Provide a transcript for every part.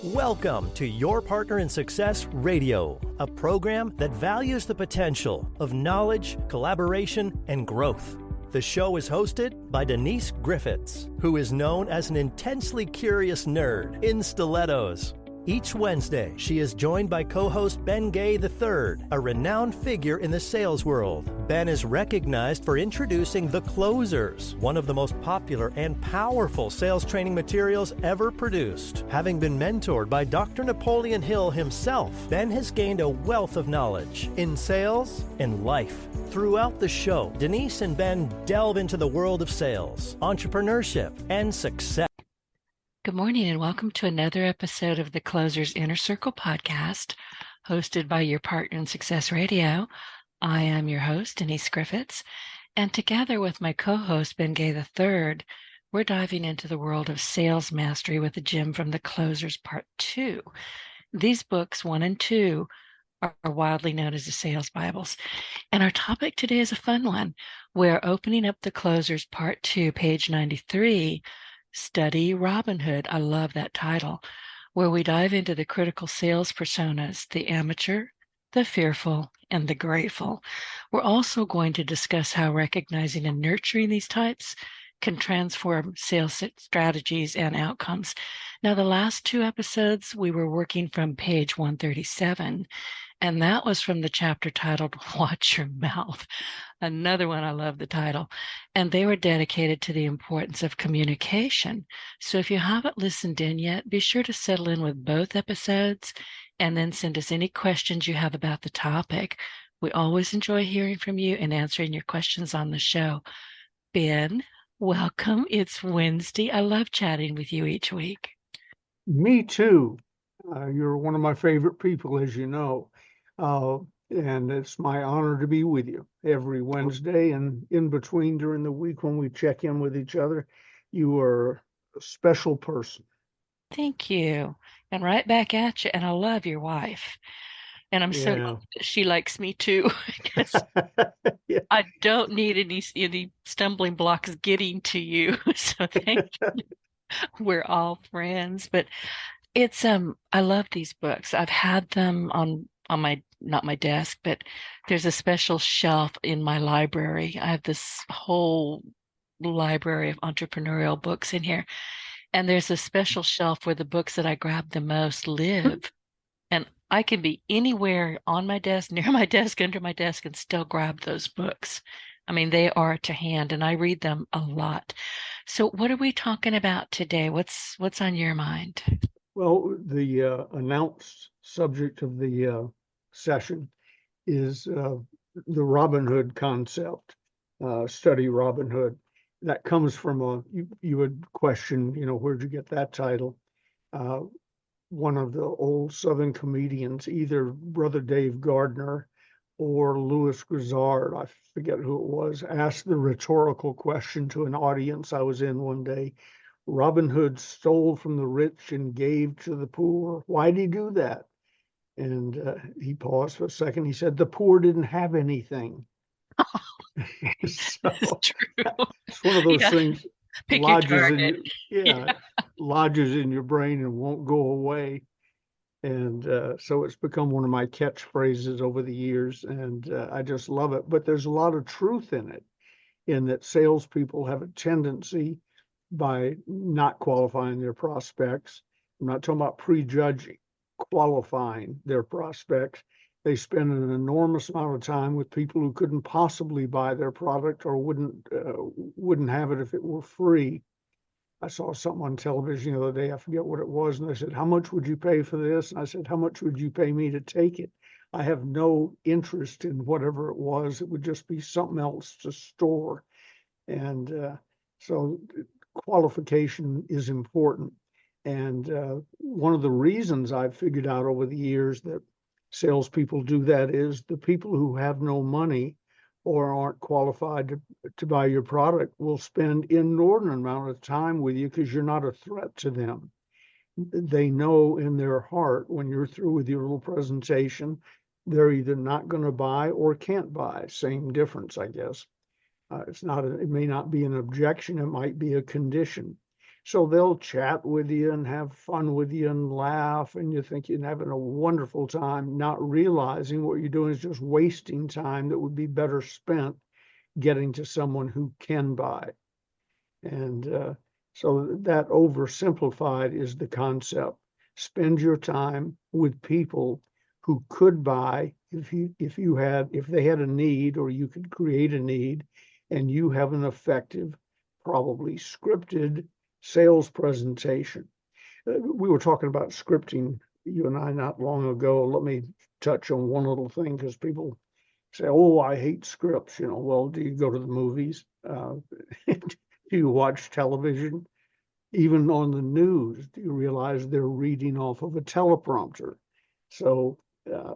Welcome to Your Partner in Success Radio, a program that values the potential of knowledge, collaboration, and growth. The show is hosted by Denise Griffitts, who is known as an intensely curious nerd in stilettos. Each Wednesday, she is joined by co-host Ben Gay III, a renowned figure in the sales world. Ben is recognized for introducing The Closers, one of the most popular and powerful sales training materials ever produced. Having been mentored by Dr. Napoleon Hill himself, Ben has gained a wealth of knowledge in sales and life. Throughout the show, Denise and Ben delve into the world of sales, entrepreneurship, and success. Good morning and welcome to another episode of the Closers Inner Circle podcast, hosted by Your Partner in Success Radio. I am your host, Denise Griffitts, and together with my co-host, Ben Gay III, we're diving into the world of sales mastery with a gem from the Closers Part 2. These books, 1 and 2, are widely known as the Sales Bibles. And our topic today is a fun one. We're opening up the Closers Part 2, page 93, Study Robin Hood. I love that title, where we dive into the critical sales personas, the amateur, the fearful, and the grateful. We're also going to discuss how recognizing and nurturing these types can transform sales strategies and outcomes. Now, the last 2 episodes, we were working from page 137, and that was from the chapter titled Watch Your Mouth. Another one, I love the title. And they were dedicated to the importance of communication. So if you haven't listened in yet, be sure to settle in with both episodes and then send us any questions you have about the topic. We always enjoy hearing from you and answering your questions on the show. Ben, welcome. It's Wednesday. I love chatting with you each week. Me too. You're one of my favorite people, as you know. And it's my honor to be with you every Wednesday and in between during the week when we check in with each other. You are a special person. Thank you. And right back at you. And I love your wife. And I'm so glad that she likes me too. Yeah. I don't need any stumbling blocks getting to you. So thank you. We're all friends. But it's I love these books. I've had them on my, not my desk, but there's a special shelf in my library. I have this whole library of entrepreneurial books in here. And there's a special shelf where the books that I grab the most live. And I can be anywhere on my desk, near my desk, under my desk, and still grab those books. I mean, they are to hand, and I read them a lot. So what are we talking about today? What's on your mind? Well, the announced subject of the session is the Robin Hood concept, study Robin Hood. That comes from you would question, where'd you get that title? One of the old Southern comedians, either Brother Dave Gardner or Louis Grizzard, I forget who it was, asked the rhetorical question to an audience I was in one day. Robin Hood stole from the rich and gave to the poor. Why'd he do that? And he paused for a second. He said, the poor didn't have anything. So, That's true. it's one of those things Pick lodges your in target. lodges in your brain and won't go away. And so it's become one of my catchphrases over the years, and I just love it. But there's a lot of truth in it, in that salespeople have a tendency, by not qualifying their prospects, I'm not talking about prejudging, qualifying their prospects. They spend an enormous amount of time with people who couldn't possibly buy their product or wouldn't have it if it were free. I saw something on television the other day, I forget what it was, and they said, how much would you pay for this? And I said, how much would you pay me to take it? I have no interest in whatever it was. It would just be something else to store. And so qualification is important. And one of the reasons I've figured out over the years that salespeople do that is the people who have no money or aren't qualified to buy your product will spend inordinate amount of time with you because you're not a threat to them. They know in their heart when you're through with your little presentation, they're either not going to buy or can't buy. Same difference, I guess. It may not be an objection, it might be a condition. So they'll chat with you and have fun with you and laugh, and you think you're having a wonderful time, not realizing what you're doing is just wasting time that would be better spent getting to someone who can buy. And so that oversimplified is the concept. Spend your time with people who could buy if they had a need, or you could create a need, and you have an effective, probably scripted sales presentation. We were talking about scripting, you and I, not long ago. Let me touch on one little thing, because people say, "Oh, I hate scripts." Well, do you go to the movies? Do you watch television? Even on the news, do you realize they're reading off of a teleprompter? So uh,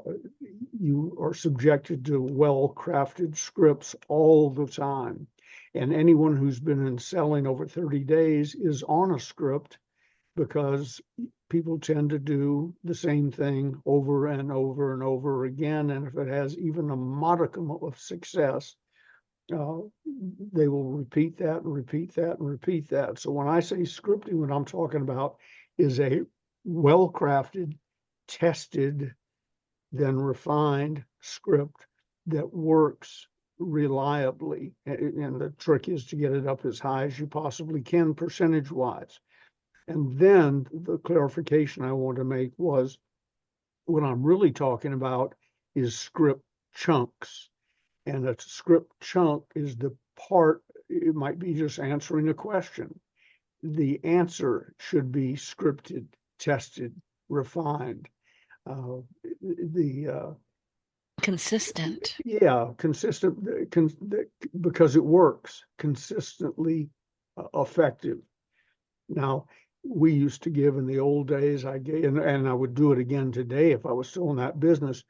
you are subjected to well-crafted scripts all the time. And anyone who's been in selling over 30 days is on a script, because people tend to do the same thing over and over and over again. And if it has even a modicum of success, uh, they will repeat that and repeat that and repeat that. So when I say scripting, what I'm talking about is a well-crafted, tested, then refined script that works reliably. And the trick is to get it up as high as you possibly can, percentage-wise. And then the clarification I want to make was, what I'm really talking about is script chunks. And a script chunk is the part, it might be just answering a question. The answer should be scripted, tested, refined. Uh, Consistent. Consistent, because it works, consistently effective. Now, we used to give in the old days, I gave, and I would do it again today if I was still in that business.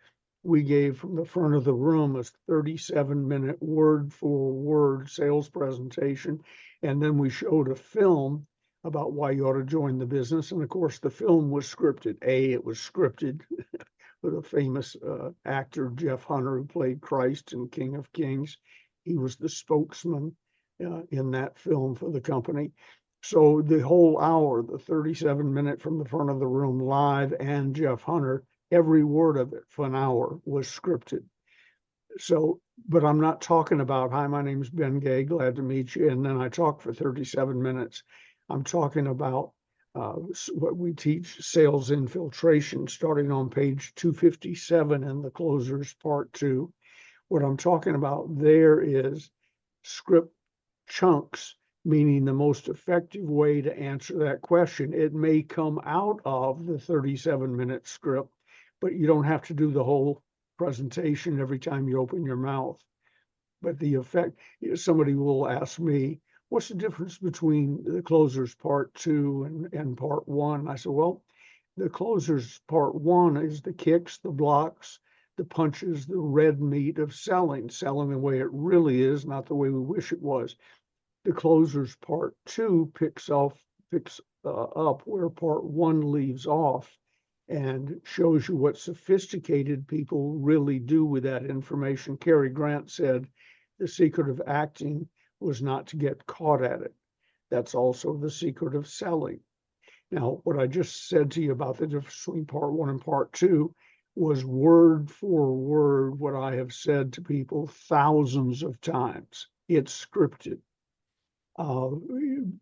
We gave from the front of the room a 37-minute word for word sales presentation. And then we showed a film about why you ought to join the business. And of course, the film was scripted. It was scripted with a famous actor, Jeff Hunter, who played Christ in King of Kings. He was the spokesman in that film for the company. So the whole hour, the 37-minute from the front of the room live and Jeff Hunter, every word of it for an hour was scripted. So, but I'm not talking about, "Hi, my name's Ben Gay, glad to meet you," and then I talk for 37 minutes. I'm talking about what we teach, sales infiltration, starting on page 257 in the Closers Part 2. What I'm talking about there is script chunks, meaning the most effective way to answer that question. It may come out of the 37-minute script, but you don't have to do the whole presentation every time you open your mouth. But the effect, somebody will ask me, "What's the difference between the Closers Part 2 and Part 1? I said, well, the Closers Part 1 is the kicks, the blocks, the punches, the red meat of selling the way it really is, not the way we wish it was. The Closers Part 2 picks up where Part 1 leaves off, and shows you what sophisticated people really do with that information." Cary Grant said the secret of acting was not to get caught at it. That's also the secret of selling. Now, what I just said to you about the difference between Part 1 and Part 2 was word for word what I have said to people thousands of times. It's scripted.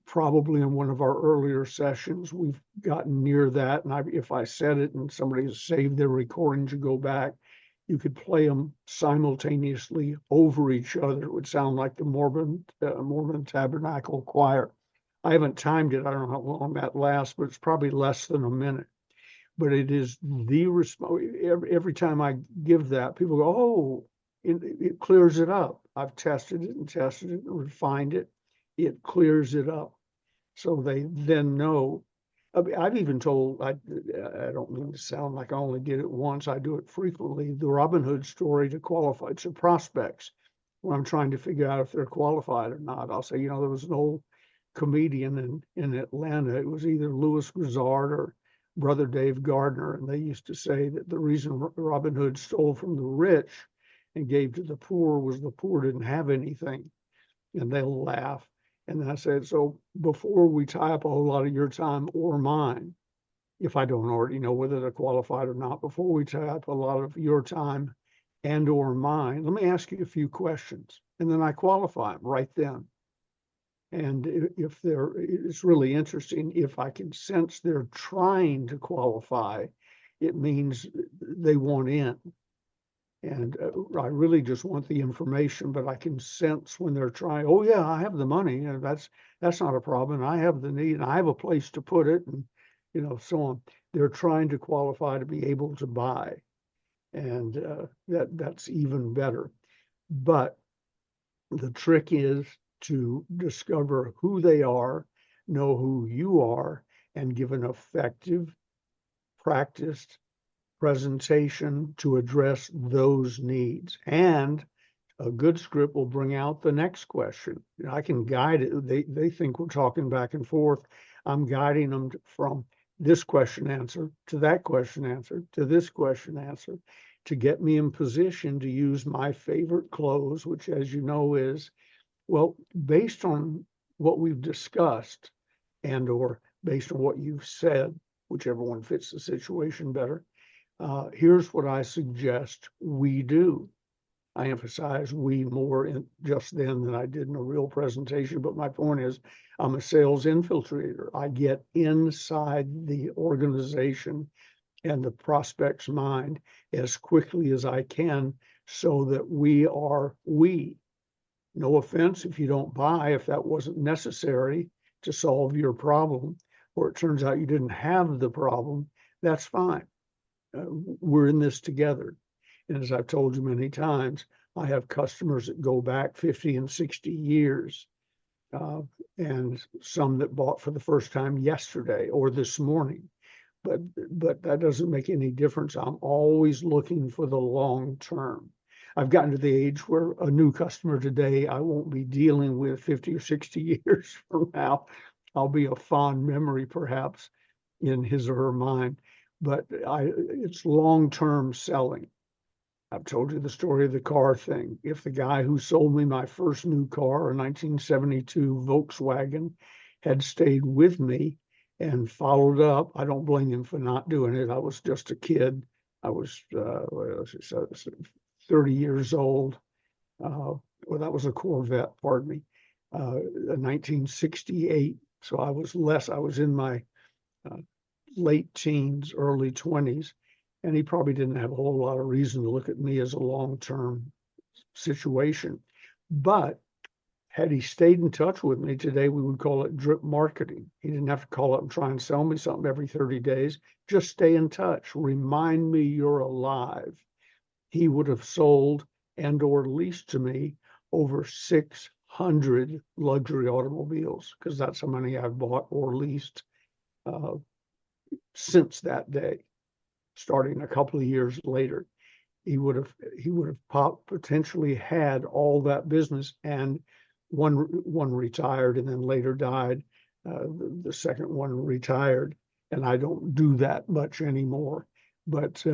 Probably in one of our earlier sessions, we've gotten near that. And if I said it and somebody has saved their recordings, you go back, you could play them simultaneously over each other. It would sound like the Mormon Tabernacle Choir. I haven't timed it. I don't know how long that lasts, but it's probably less than a minute. But it is the response. Every time I give that, people go, "Oh, it clears it up. I've tested it and refined it. It clears it up." So they then know. I've even told, I don't mean to sound like I only did it once, I do it frequently, the Robin Hood story to qualified, to prospects. When I'm trying to figure out if they're qualified or not, I'll say, there was an old comedian in Atlanta. It was either Louis Grizzard or Brother Dave Gardner. And they used to say that the reason Robin Hood stole from the rich and gave to the poor was the poor didn't have anything. And they'll laugh. And then I said, so before we tie up a whole lot of your time or mine, if I don't already know whether they're qualified or not, before we tie up a lot of your time and or mine, let me ask you a few questions. And then I qualify them right then. And if it's really interesting, if I can sense they're trying to qualify, it means they want in. And I really just want the information, but I can sense when they're trying, oh yeah, I have the money, and that's not a problem. I have the need, and I have a place to put it, and so on. They're trying to qualify to be able to buy, and that's even better. But the trick is to discover who they are, know who you are, and give an effective, practiced presentation to address those needs. And a good script will bring out the next question. I can guide it. They think we're talking back and forth. I'm guiding them from this question answer to that question answer to this question answer to get me in position to use my favorite close, which, as you know, is, well, based on what we've discussed and or based on what you've said, whichever one fits the situation better, here's what I suggest we do. I emphasize we more just then than I did in a real presentation, but my point is I'm a sales infiltrator. I get inside the organization and the prospect's mind as quickly as I can so that we. No offense if you don't buy, if that wasn't necessary to solve your problem, or it turns out you didn't have the problem, that's fine. We're in this together. And as I've told you many times, I have customers that go back 50 and 60 years, and some that bought for the first time yesterday or this morning. But that doesn't make any difference. I'm always looking for the long term. I've gotten to the age where a new customer today, I won't be dealing with 50 or 60 years from now. I'll be a fond memory, perhaps, in his or her mind. But it's long-term selling. I've told you the story of the car thing. If the guy who sold me my first new car, a 1972 Volkswagen, had stayed with me and followed up, I don't blame him for not doing it. I was just a kid. I was 30 years old. Well, that was a Corvette, pardon me, 1968. So I was in my late teens, early 20s, and he probably didn't have a whole lot of reason to look at me as a long-term situation. But had he stayed in touch with me today, we would call it drip marketing. He didn't have to call up and try and sell me something every 30 days. Just stay in touch. Remind me you're alive. He would have sold and or leased to me over 600 luxury automobiles, because that's how many I've bought or leased since that day, starting a couple of years later. He would have potentially had all that business, and one retired and then later died. The second one retired, and I don't do that much anymore. But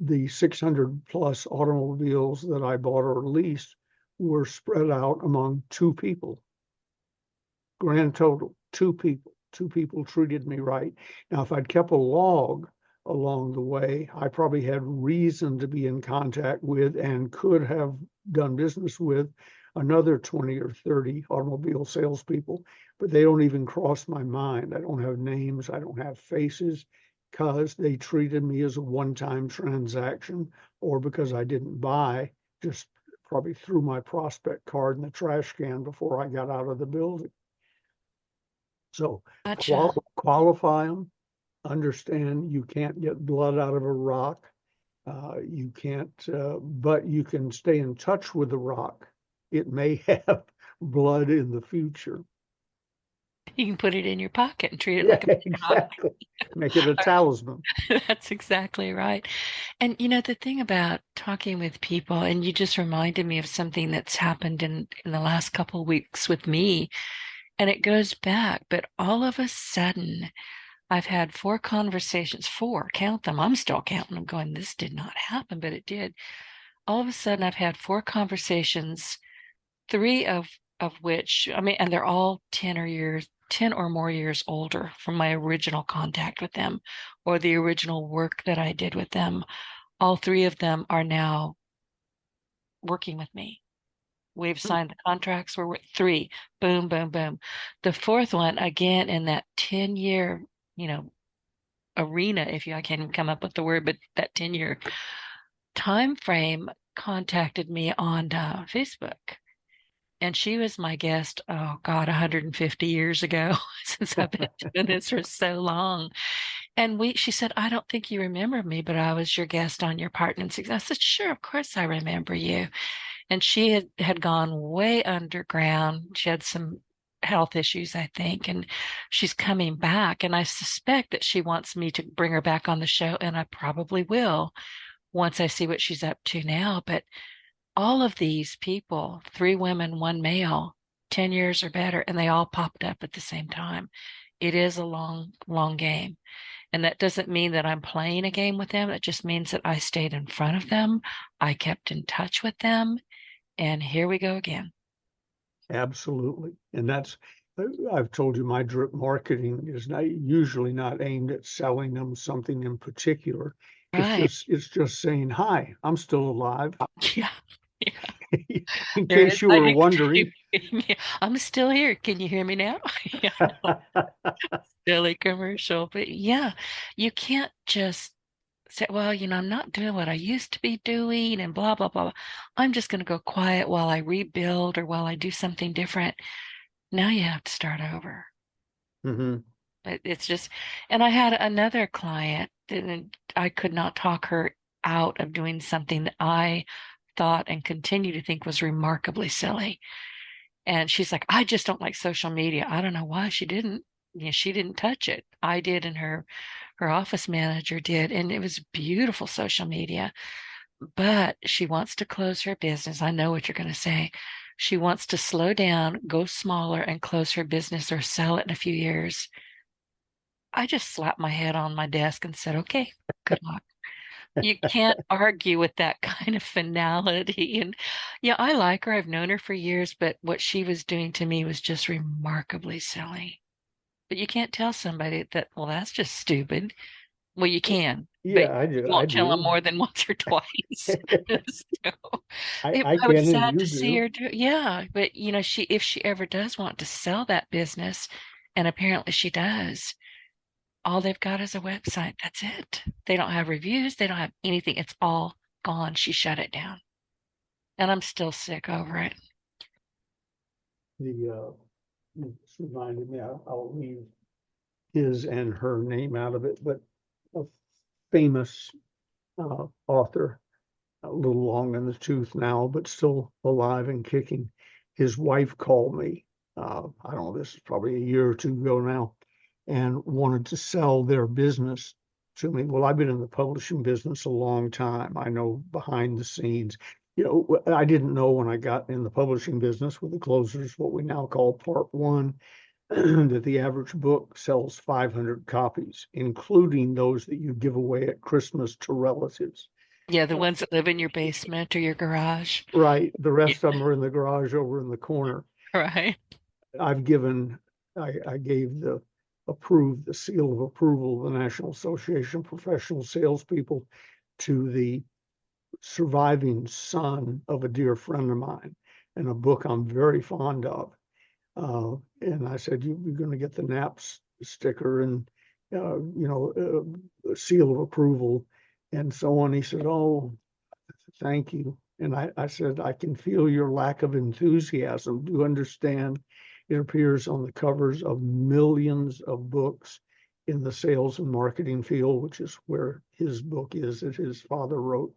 the 600 plus automobiles that I bought or leased were spread out among two people. Grand total, two people. Two people treated me right. Now, if I'd kept a log along the way, I probably had reason to be in contact with and could have done business with another 20 or 30 automobile salespeople, but they don't even cross my mind. I don't have names. I don't have faces, because they treated me as a one-time transaction, or because I didn't buy, just probably threw my prospect card in the trash can before I got out of the building. So Gotcha. qualify them, understand you can't get blood out of a rock. You can't, but you can stay in touch with the rock. It may have blood in the future. You can put it in your pocket and treat it Yeah, like a rock. exactly. Make it a talisman. That's exactly right. And the thing about talking with people, and you just reminded me of something that's happened in the last couple of weeks with me, and it goes back, but all of a sudden, I've had 4 conversations, 4, count them. I'm still counting them, going, this did not happen, but it did. All of a sudden, I've had 4 conversations, 3 of of which, I mean, and they're all 10 or more years older from my original contact with them or the original work that I did with them. All three of them are now working with me. We've signed the contracts. We're with three. Boom, boom, boom. The fourth one, again, in that 10-year, arena, I can't even come up with the word, but that 10-year time frame, contacted me on Facebook. And she was my guest, oh God, 150 years ago, since I've been doing this for so long. And she said, I don't think you remember me, but I was your guest on your Partner in Success. I said, sure, of course I remember you. And she had gone way underground. She had some health issues, I think, and she's coming back. And I suspect that she wants me to bring her back on the show, and I probably will once I see what she's up to now. But all of these people, 3 women, 1 male, 10 years or better, and they all popped up at the same time. It is a long, long game. And that doesn't mean that I'm playing a game with them. It just means that I stayed in front of them. I kept in touch with them. And here we go again. Absolutely. And I've told you, my drip marketing is usually not aimed at selling them something in particular. Right. It's just saying, hi, I'm still alive. Yeah. In case you were wondering. I'm still here. Can you hear me now? Silly commercial. But yeah, you can't just say, well, I'm not doing what I used to be doing and blah, blah, blah. I'm just going to go quiet while I rebuild or while I do something different. Now you have to start over. Mm-hmm. It's just, and I had another client and I could not talk her out of doing something that I thought and continue to think was remarkably silly. And she's like, I just don't like social media. I don't know why she didn't. She didn't touch it. I did, and her office manager did, and it was beautiful social media. But she wants to close her business. I know what you're going to say. She wants to slow down, go smaller, and close her business or sell it in a few years. I just slapped my head on my desk and said, okay, good luck. You can't argue with that kind of finality. And yeah, I like her. I've known her for years, but what she was doing to me was just remarkably silly. But you can't tell somebody that, well, that's just stupid. Well, you can, but Yeah, I you do. I won't tell them do. more than once or twice. So I I can was and sad you to see do. her do it. Yeah, but if she ever does want to sell that business, and apparently she does, all they've got is a website. That's it. They don't have reviews. They don't have anything. It's all gone. She shut it down. And I'm still sick over it. This reminded me, I'll leave his and her name out of it, but a famous author, a little long in the tooth now, but still alive and kicking. His wife called me. I don't know, this is probably a year or two ago now, and wanted to sell their business to me. Well, I've been in the publishing business a long time. I know behind the scenes. I didn't know when I got in the publishing business with the closers, what we now call part one, that the average book sells 500 copies, including those that you give away at Christmas to relatives. Yeah, the ones that live in your basement or your garage. Right. The Yeah, rest of them are in the garage over in the corner. right. I gave the seal of approval of the National Association of Professional Salespeople to the surviving son of a dear friend of mine, and a book I'm very fond of. And I said, you're going to get the NAPS sticker and, seal of approval and so on. He said, oh, thank you. And I said, I can feel your lack of enthusiasm. Do you understand? It appears on the covers of millions of books in the sales and marketing field, which is where his book is that his father wrote.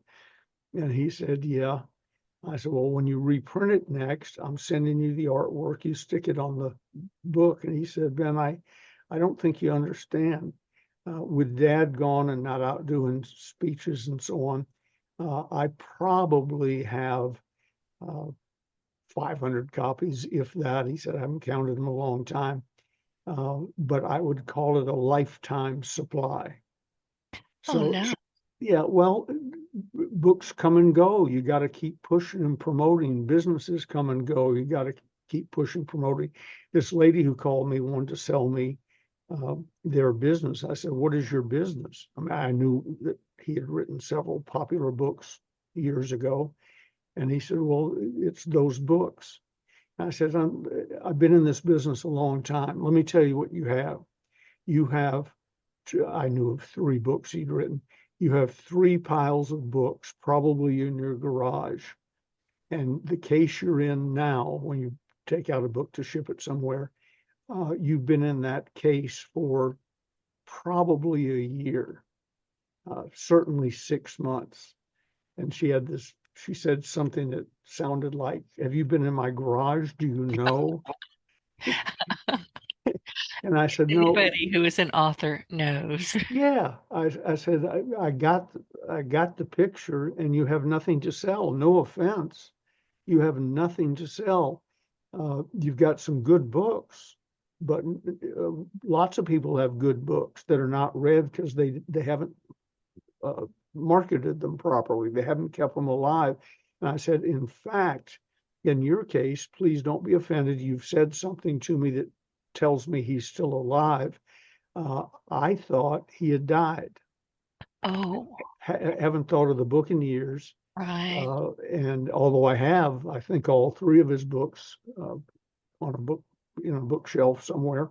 And he said, yeah. I said, well, when you reprint it next, I'm sending you the artwork. You stick it on the book. And he said, Ben, I don't think you understand. With Dad gone and not out doing speeches and so on, I probably have 500 copies, if that. He said, I haven't counted them a long time, but I would call it a lifetime supply. Oh, So, no. yeah, well, books come and go. You got to keep pushing and promoting. Businesses come and go. You got to keep pushing, promoting. This lady who called me wanted to sell me their business. I said, what is your business? I mean, I knew that he had written several popular books years ago. And he said, well, it's those books. I said, I've been in this business a long time. Let me tell you what you have. You have, I knew of 3 books he'd written. You have 3 piles of books, probably in your garage. And the case you're in now, when you take out a book to ship it somewhere, you've been in that case for probably a year, certainly 6 months. And she said something that sounded like, have you been in my garage? Do you know? And I said, no. Anybody who is an author knows. Yeah, I said, I got the picture, and you have nothing to sell. No offense. You have nothing to sell. You've got some good books, but lots of people have good books that are not read because they haven't marketed them properly. They haven't kept them alive. And I said, in fact, in your case, please don't be offended. You've said something to me that tells me he's still alive. I thought he had died. Oh, Haven't thought of the book in years. right. And although I think all 3 of his books on a book, bookshelf somewhere,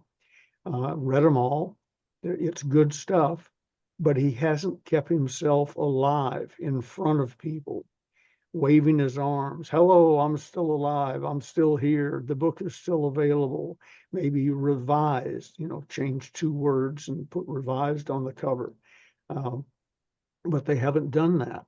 read them all. It's good stuff, but he hasn't kept himself alive in front of people, waving his arms. Hello, I'm still alive. I'm still here. The book is still available. Maybe revised, change 2 words and put revised on the cover. But they haven't done that.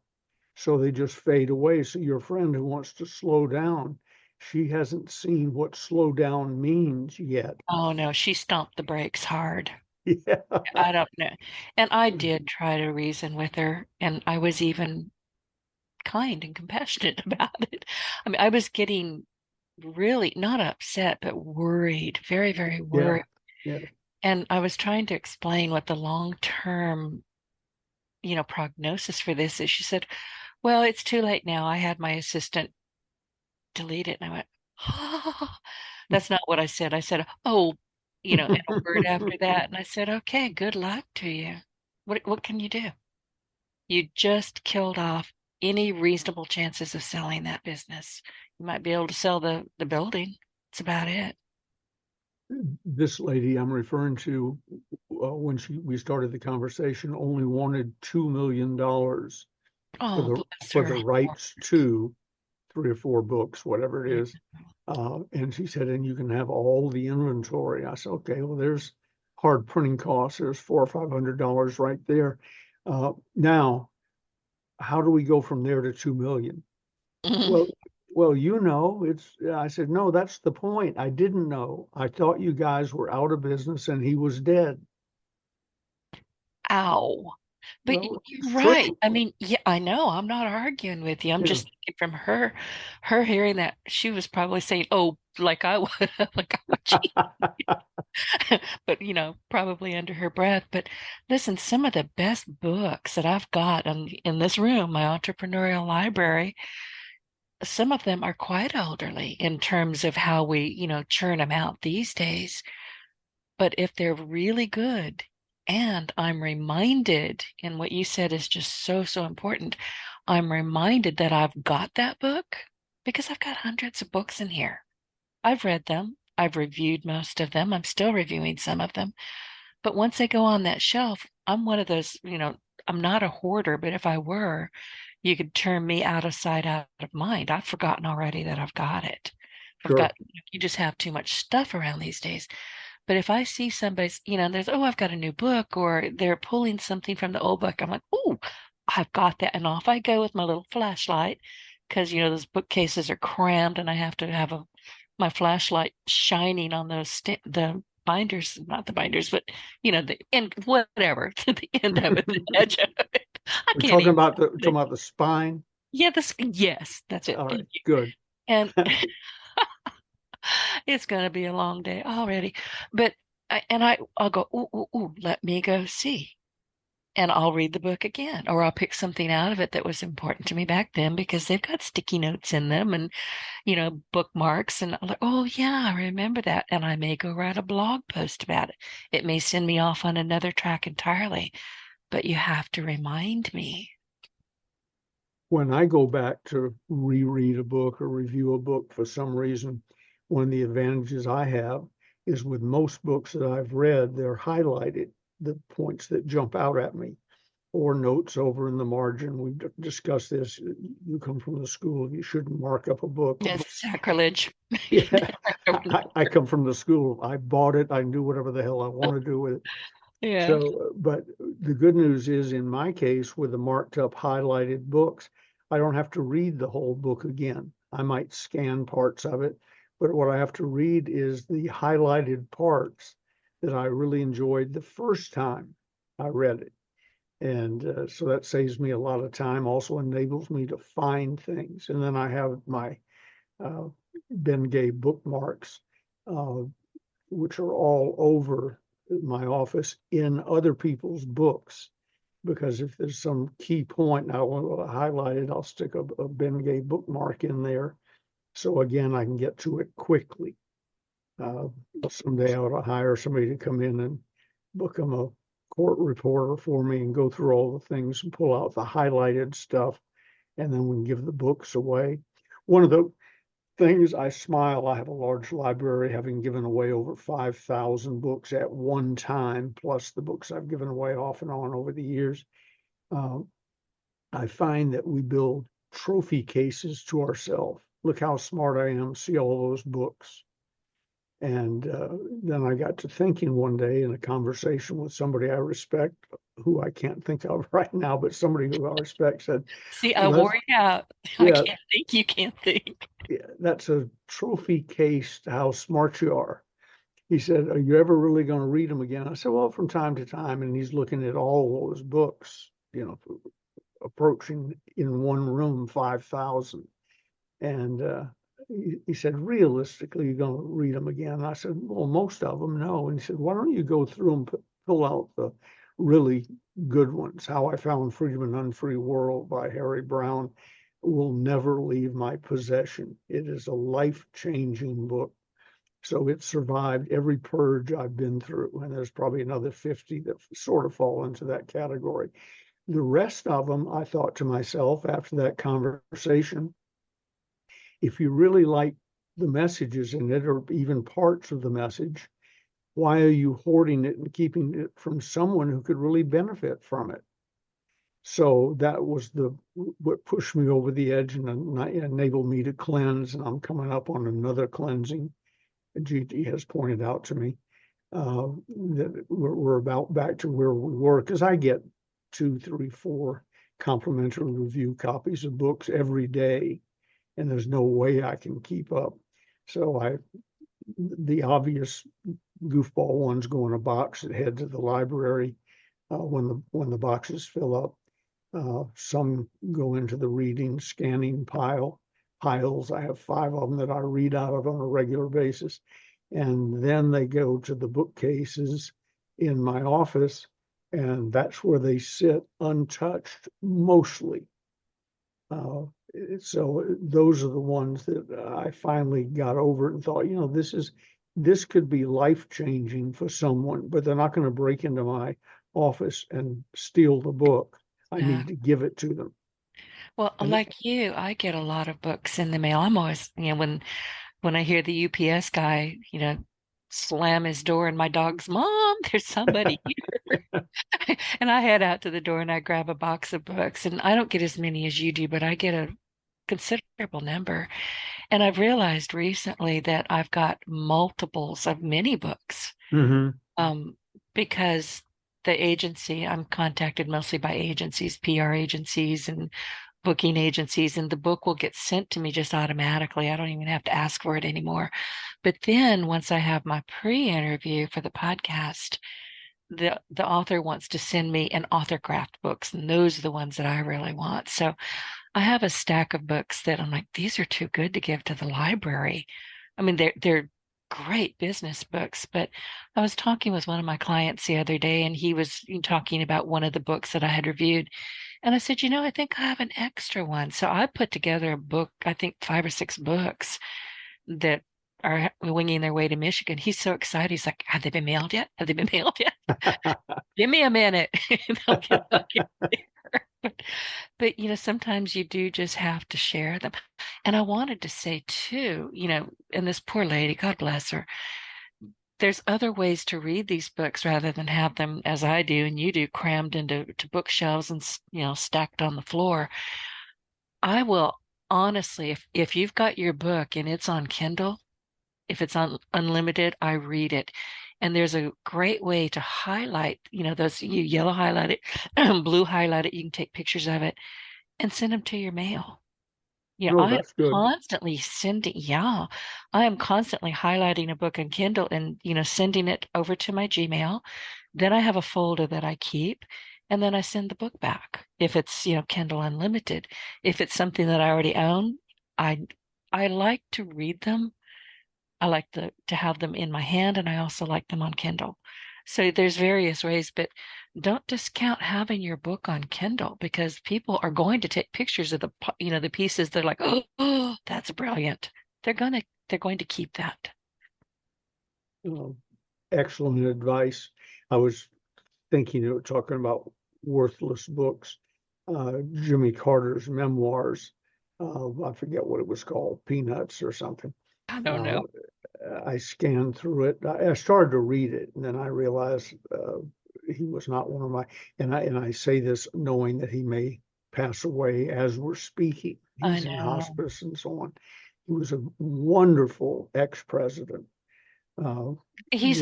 So they just fade away. So your friend who wants to slow down, she hasn't seen what slow down means yet. Oh no, she stomped the brakes hard. Yeah. I don't know. And I did try to reason with her, and I was even kind and compassionate about it. I mean, I was getting really not upset, but worried, very, very Yeah. worried. Yeah. And I was trying to explain what the long-term, prognosis for this is. She said, well, it's too late now. I had my assistant delete it. And I went, oh, that's not what I said. I said, oh, and a word after that. And I said, okay, good luck to you. What can you do? You just killed off any reasonable chances of selling that business. You might be able to sell the building. That's about it. This lady I'm referring to, when we started the conversation, only wanted $2 million Oh, bless for her the heart. rights to 3 or 4 books, whatever it is. And she said, and you can have all the inventory. I said, okay, well, there's hard printing costs. There's $400 or $500 right there. Now, how do we go from there to 2 million? Well, I said, no, that's the point. I didn't know. I thought you guys were out of business and he was dead. Ow. But Well, it's you're right. true. I mean, yeah, I know. I'm not arguing with you. I'm Yeah. just thinking from her hearing that she was probably saying, "Oh, like I would," like, "Oh, gee," but probably under her breath. But listen, some of the best books that I've got in this room, my entrepreneurial library, some of them are quite elderly in terms of how we, churn them out these days. But if they're really good, and I'm reminded, and what you said is just so, so important, I'm reminded that I've got that book because I've got hundreds of books in here. I've read them. I've reviewed most of them. I'm still reviewing some of them. But once they go on that shelf, I'm one of those, I'm not a hoarder, but if I were, you could turn me out of sight, out of mind. I've forgotten already that I've got it. Sure. You just have too much stuff around these days. But if I see somebody's, there's, oh, I've got a new book, or they're pulling something from the old book, I'm like, oh, I've got that. And off I go with my little flashlight because, those bookcases are crammed and I have to have my flashlight shining on the binders, not the binders, but, the end, whatever, to the end of it, the edge of it. I We're can't talking even. about the spine. Yeah, yes, that's it. All Thank right, you. good. And it's going to be a long day already. But I'll go, ooh, ooh, ooh, let me go see. and I'll read the book again, or I'll pick something out of it that was important to me back then because they've got sticky notes in them and, bookmarks. And I'm like, oh, yeah, I remember that. And I may go write a blog post about it. It may send me off on another track entirely, but you have to remind me. When I go back to reread a book or review a book for some reason, one of the advantages I have is with most books that I've read, they're highlighted, the points that jump out at me, or notes over in the margin. We've discussed this. You come from the school, you shouldn't mark up a book. It's sacrilege. Yeah, I come from the school. I bought it. I knew whatever the hell I want to do with it. Yeah. So, but the good news is in my case, with the marked up highlighted books, I don't have to read the whole book again. I might scan parts of it, but what I have to read is the highlighted parts that I really enjoyed the first time I read it. And so that saves me a lot of time, also enables me to find things. And then I have my uh, Ben Gay bookmarks, uh, which are all over my office in other people's books. Because if there's some key point and I want to highlight it, I'll stick a Ben Gay bookmark in there. So again, I can get to it quickly. Someday I ought to hire somebody to come in and become a court reporter for me and go through all the things and pull out the highlighted stuff, and then we can give the books away. One of the things I smile, I have a large library, having given away over 5,000 books at one time, plus the books I've given away off and on over the years. I find that we build trophy cases to ourselves. Look how smart I am, see all those books. And then I got to thinking one day in a conversation with somebody I respect, who I can't think of right now, but somebody who I respect said, See, I wore it out. I yeah, can't think, you can't think. yeah, that's a trophy case to how smart you are. He said, are you ever really going to read them again? I said, well, from time to time. And he's looking at all those books, approaching in one room 5,000. And he said, realistically, you're going to read them again? And I said, well, most of them, no. And he said, why don't you go through and pull out the really good ones? How I Found Freedom in an Unfree World by Harry Brown will never leave my possession. It is a life-changing book. So it survived every purge I've been through. And there's probably another 50 that sort of fall into that category. The rest of them, I thought to myself after that conversation, if you really like the messages in it, or even parts of the message, why are you hoarding it and keeping it from someone who could really benefit from it? So that was what pushed me over the edge and enabled me to cleanse. And I'm coming up on another cleansing. GT has pointed out to me that we're about back to where we were, because I get 2, 3, 4 complimentary review copies of books every day, and there's no way I can keep up. So the obvious goofball ones go in a box that head to the library when the boxes fill up. Some go into the reading, scanning piles. I have 5 of them that I read out of on a regular basis. And then they go to the bookcases in my office, and that's where they sit untouched mostly. So those are the ones that I finally got over it and thought, this could be life-changing for someone, but they're not going to break into my office and steal the book. I need to give it to them. Well, like you, I get a lot of books in the mail. I'm always, when I hear the UPS guy, slam his door and my dog's, Mom, there's somebody here. And I head out to the door and I grab a box of books. And I don't get as many as you do, but I get a considerable number. And I've realized recently that I've got multiples of many books. Because the agency, I'm contacted mostly by agencies, PR agencies and booking agencies, and the book will get sent to me just automatically. I don't even have to ask for it anymore. But then once I have my pre-interview for the podcast, the author wants to send me an autographed books, and those are the ones that I really want. So I have a stack of books that I'm like, these are too good to give to the library. I mean, they're great business books. But I was talking with one of my clients the other day, and he was talking about one of the books that I had reviewed. And I said, I think I have an extra one. So I put together a book, I think 5 or 6 books that are winging their way to Michigan. He's so excited. He's like, have they been mailed yet? Have they been mailed yet? Give me a minute. They'll get there. But sometimes you do just have to share them. And I wanted to say too, and this poor lady, God bless her, there's other ways to read these books rather than have them, as I do and you do, crammed into bookshelves and stacked on the floor. I will honestly, if you've got your book and it's on Kindle, if it's on unlimited, I read it. And there's a great way to highlight, those, you yellow highlight it, blue highlight it. You can take pictures of it and send them to your mail. No, I am that's good. constantly I am constantly highlighting a book on Kindle and, sending it over to my Gmail. Then I have a folder that I keep, and then I send the book back. If it's, Kindle Unlimited. If it's something that I already own, I like to read them. I like to have them in my hand, and I also like them on Kindle. So there's various ways, but don't discount having your book on Kindle, because people are going to take pictures of the pieces. They're like, oh, that's brilliant. They're going to keep that. Excellent advice. I was thinking, talking about worthless books. Jimmy Carter's memoirs. I forget what it was called, Peanuts or something. I don't know. I scanned through it. I started to read it, and then I realized he was not one of my. And I say this knowing that he may pass away as we're speaking. He's in hospice and so on. He was a wonderful ex-president. He's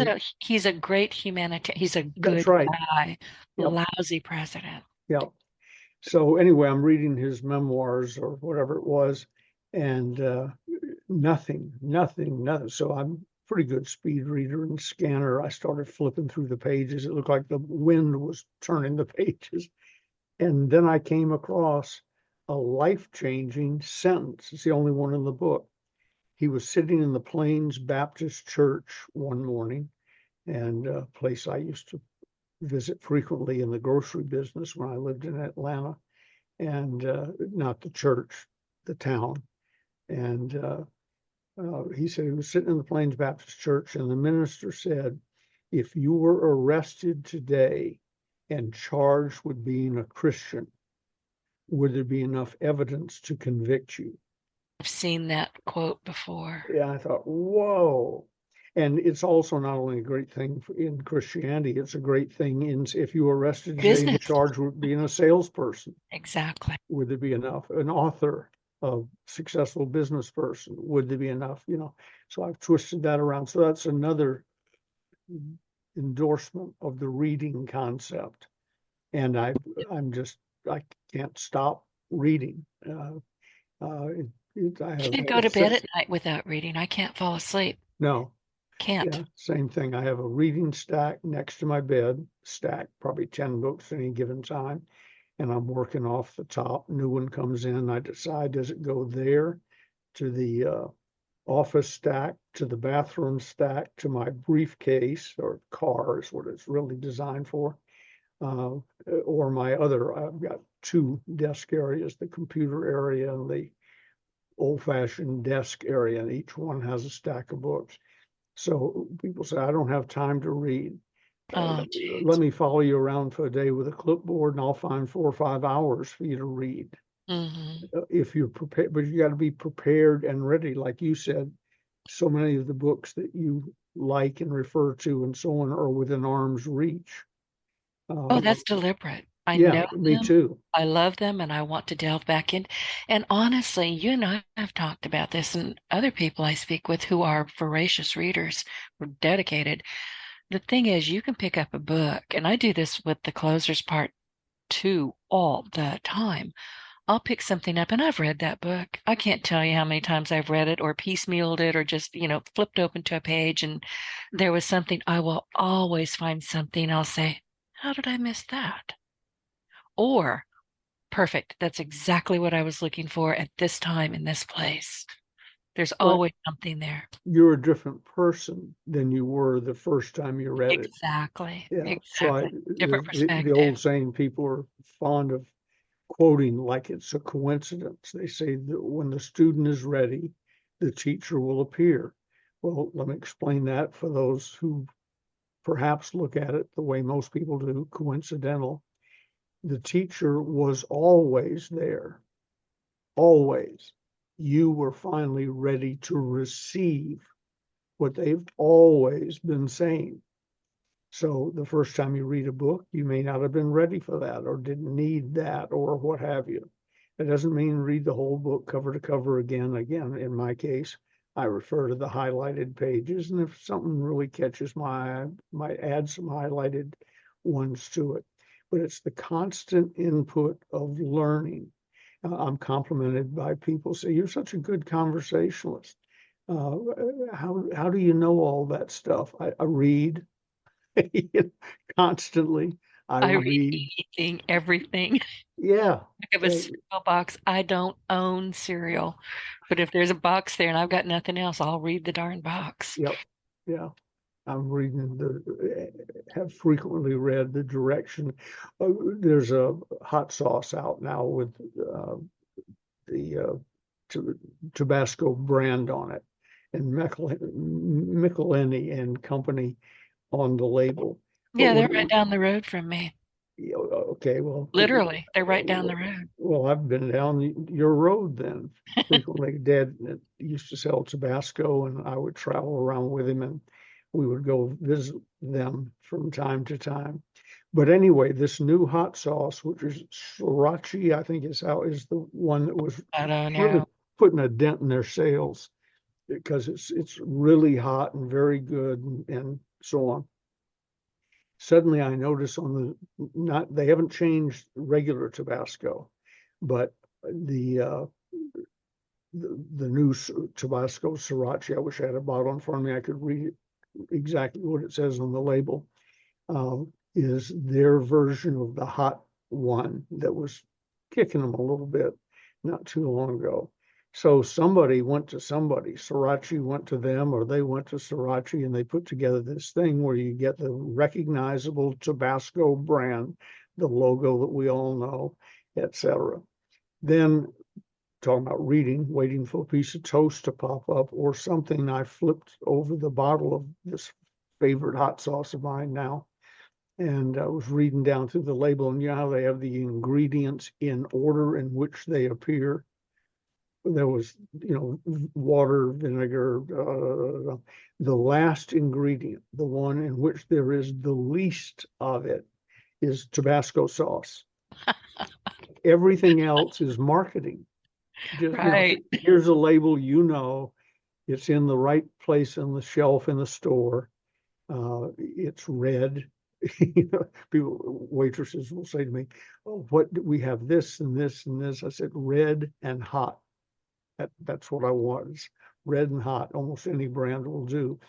a great humanitarian. He's a good guy. Yep. Lousy president. Yeah. So anyway, I'm reading his memoirs or whatever it was, and nothing. So I'm a pretty good speed reader and scanner. I started flipping through the pages. It looked like the wind was turning the pages. And then I came across a life-changing sentence. It's the only one in the book. He was sitting in the Plains Baptist Church one morning, and a place I used to visit frequently in the grocery business when I lived in Atlanta, and not the church, the town. And he said he was sitting in the Plains Baptist Church, and the minister said, if you were arrested today and charged with being a Christian, would there be enough evidence to convict you? I've seen that quote before. Yeah, I thought, whoa. And it's also not only a great thing in Christianity, it's a great thing if you were arrested today and charged with being a salesperson. Exactly. Would there be enough? An author, a successful business person, would there be enough? So I've twisted that around. So that's another endorsement of the reading concept. And I can't stop reading. I can't go to bed at night without reading. I can't fall asleep. No. Can't. Yeah, same thing. I have a reading stack next to my bed, probably 10 books at any given time. And I'm working off the top. New one comes in. I decide, does it go there to the office stack, to the bathroom stack, to my briefcase or car is what it's really designed for. Or I've got 2 desk areas, the computer area and the old-fashioned desk area, and each one has a stack of books. So people say, I don't have time to read. Let me follow you around for a day with a clipboard, and I'll find 4 or 5 hours for you to read. Mm-hmm. If you're prepared, but you got to be prepared and ready. Like you said, so many of the books that you like and refer to and so on are within arm's reach. That's deliberate. I know me them. Too. I love them, and I want to delve back in. And honestly, you and I have talked about this, and other people I speak with who are voracious readers or dedicated. The thing is, you can pick up a book, and I do this with the closers part too all the time. I'll pick something up, and I've read that book. I can't tell you how many times I've read it or piecemealed it or just, flipped open to a page, and there was something. I will always find something. I'll say, how did I miss that? Or, perfect, that's exactly what I was looking for at this time in this place. There's But always something there. you're a different person than you were the first time you read it. Exactly. Yeah. So Exactly. Different the perspective. old saying people are fond of quoting like it's a coincidence. They say that when the student is ready, the teacher will appear. Well, let me explain that for those who perhaps look at it the way most people do, coincidental. The teacher was always there, always. You were finally ready to receive what they've always been saying. So the first time you read a book, you may not have been ready for that or didn't need that or what have you. It doesn't mean read the whole book cover to cover again. Again, in my case, I refer to the highlighted pages, and if something really catches my eye, I might add some highlighted ones to it. But it's the constant input of learning. I'm complimented by people say, "You're such a good conversationalist. How do you know all that stuff?" I read constantly. I I read read. anything, everything. Yeah. I have a cereal box. I don't own cereal, but if there's a box there and I've got nothing else, I'll read the darn box. Yep. Yeah. I'm reading have frequently read the direction. There's a hot sauce out now with the Tabasco brand on it and Michelini and company on the label. But Yeah, they're right down the road from me. okay, well, Literally, they're right down the road. well, I've been down your road then frequently. Dad used to sell Tabasco, and I would travel around with him, and we would go visit them from time to time. But anyway, this new hot sauce, which is sriracha, I think is the one that was I don't really know. putting a dent in their sales because it's really hot and very good and so on. Suddenly I notice not they haven't changed regular Tabasco, but the the new Tabasco Sriracha. I wish I had a bottle in front of me. I could read exactly what it says on the label. Is their version of the hot one that was kicking them a little bit not too long ago. So somebody went to somebody, Sriracha went to them, or they went to Sriracha, and they put together this thing where you get the recognizable Tabasco brand, the logo that we all know, etc. Then talking about reading, waiting for a piece of toast to pop up or something, I flipped over the bottle of this favorite hot sauce of mine now. And I was reading down through the label, and you know how they have the ingredients in order in which they appear. There was, water, vinegar. The last ingredient, the one in which there is the least of it, is Tabasco sauce. Everything else is marketing. Just, Right. here's a label, it's in the right place on the shelf in the store. It's red. Waitresses will say to me, "Oh, we have this and this and this." I said, "Red and hot. That's what I want. It's red and hot. Almost any brand will do."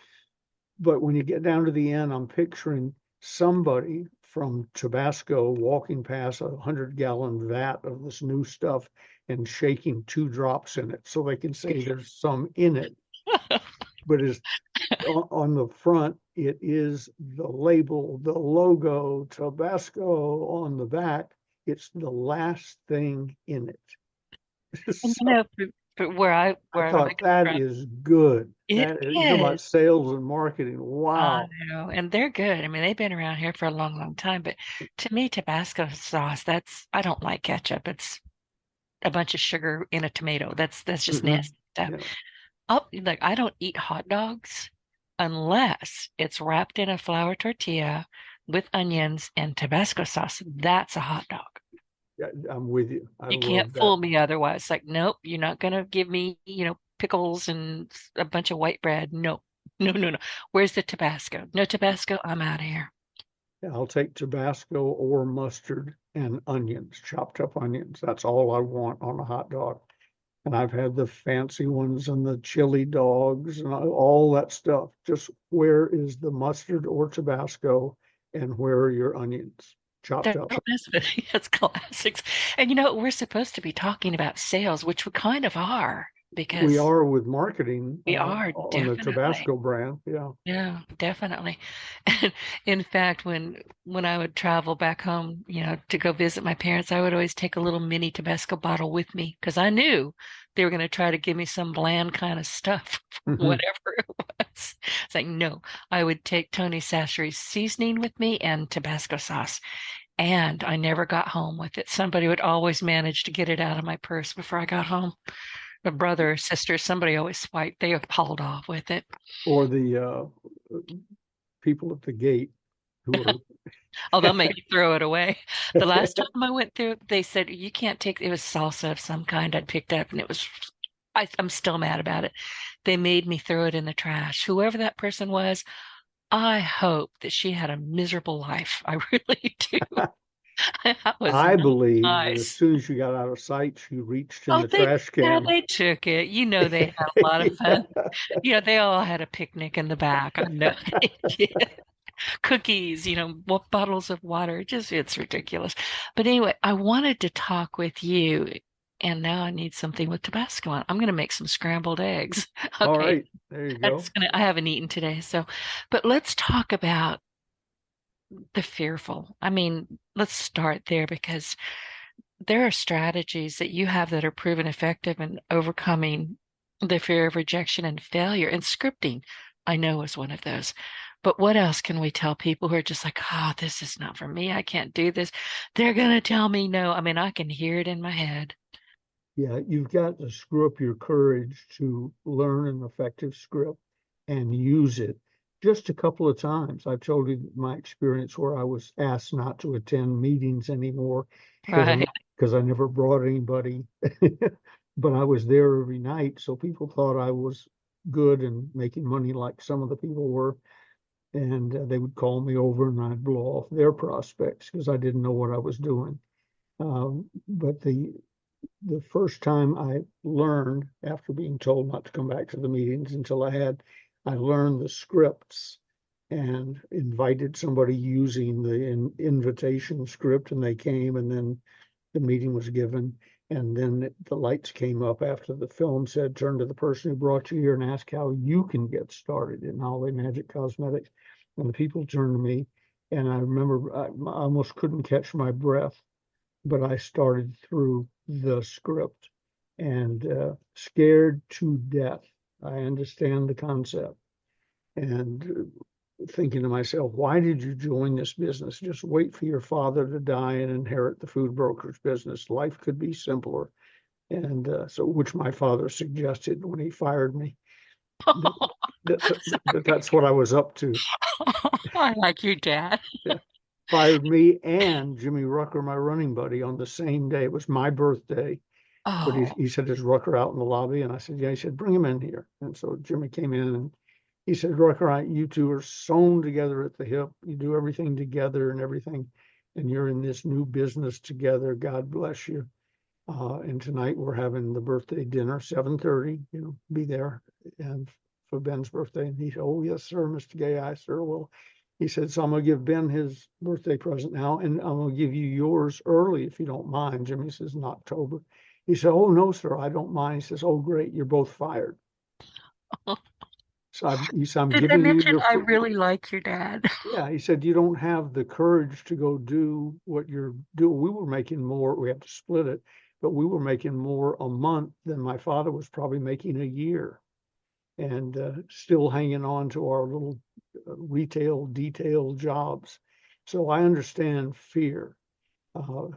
But when you get down to the end, I'm picturing somebody from Tabasco walking past a 100-gallon vat of this new stuff and shaking 2 drops in it so they can say there's some in it. But it's on the front, it is the label, the logo, Tabasco on the back. It's the last thing in it. And So where I I thought come that from, is good. it You talk about is. sales and marketing. I Wow. know, and they're good. I mean, they've been around here for a long, long time. But to me, Tabasco sauce, I don't like ketchup. It's a bunch of sugar in a tomato. That's just Hmm. nasty stuff. Yeah. Oh, like I don't eat hot dogs unless it's wrapped in a flour tortilla with onions and Tabasco sauce. That's a hot dog. Yeah, I'm with you. I You can't love that. fool me otherwise. Like, nope, you're not gonna give me, pickles and a bunch of white bread. No, no, no, no. Where's the Tabasco? No Tabasco, I'm out of here. Yeah, I'll take Tabasco or mustard and onions, chopped up onions. That's all I want on a hot dog. And I've had the fancy ones and the chili dogs and all that stuff. Just where is the mustard or Tabasco and where are your onions chopped up? Don't mess with it. That's classics. And we're supposed to be talking about sales, which we kind of are. We because are with marketing we are on the definitely. Tabasco brand. Yeah. Yeah, definitely. And in fact, when I would travel back home, to go visit my parents, I would always take a little mini Tabasco bottle with me because I knew they were going to try to give me some bland kind of stuff, Hmm. whatever it was. It's like, no, I would take Tony Chachere's seasoning with me and Tabasco sauce. And I never got home with it. Somebody would always manage to get it out of my purse before I got home. A brother or sister, somebody always swiped. They hauled off with it. Or the people at the gate who Oh, they'll are make you throw it away. The last time I went through, they said you can't take it was salsa of some kind I'd picked up, and it was I'm still mad about it. They made me throw it in the trash. Whoever that person was, I hope that she had a miserable life. I really do. That was I not believe that as nice. soon as you got out of sight, she reached in Oh, the trash yeah, can. they took it. They had a lot of fun. They all had a picnic in the back. I know they did. Cookies, what bottles of water. It's ridiculous. But anyway, I wanted to talk with you, and now I need something with Tabasco on. I'm going to make some scrambled eggs. All Okay, right, there you go. I haven't eaten today, but let's talk about the fearful. I mean, let's start there because there are strategies that you have that are proven effective in overcoming the fear of rejection and failure. And scripting, I know, is one of those. But what else can we tell people who are just like, this is not for me. I can't do this. They're going to tell me no. I mean, I can hear it in my head. Yeah, you've got to screw up your courage to learn an effective script and use it. Just a couple of times, I've told you my experience where I was asked not to attend meetings anymore because Right. I never brought anybody, but I was there every night, so people thought I was good and making money like some of the people were, and they would call me over and I'd blow off their prospects because I didn't know what I was doing. But the first time I learned, after being told not to come back to the meetings until I learned the scripts and invited somebody using the invitation script, and they came, and then the meeting was given, and then the lights came up after the film said, turn to the person who brought you here and ask how you can get started in Holiday Magic Cosmetics. And the people turned to me, and I remember I almost couldn't catch my breath, but I started through the script and scared to death. I understand the concept and thinking to myself, why did you join this business? Just wait for your father to die and inherit the food broker's business. Life could be simpler. And so, which my father suggested when he fired me. That, that's what I was up to. I like your dad. Yeah. Fired me and Jimmy Rucker, my running buddy, on the same day. It was my birthday. But Oh, he said, is Rucker out in the lobby? And I said, yeah. He said, bring him in here. And so Jimmy came in and he said, Rucker, you two are sewn together at the hip. You do everything together and everything. And you're in this new business together. God bless you. And tonight we're having the birthday dinner, 7:30, be there. And for Ben's birthday. And he said, oh, yes, sir, Mr. Gay. I, sir, will. He said, so I'm going to give Ben his birthday present now, and I'm going to give you yours early if you don't mind. Jimmy says, in October. He said, oh, no, sir, I don't mind. He says, oh, great, you're both fired. So he said, I'm did I giving you mention your, I really like your dad? yeah, he said, you don't have the courage to go do what you're doing. We were making more, we have to split it, but we were making more a month than my father was probably making a year, and still hanging on to our little retail detail jobs. So I understand fear.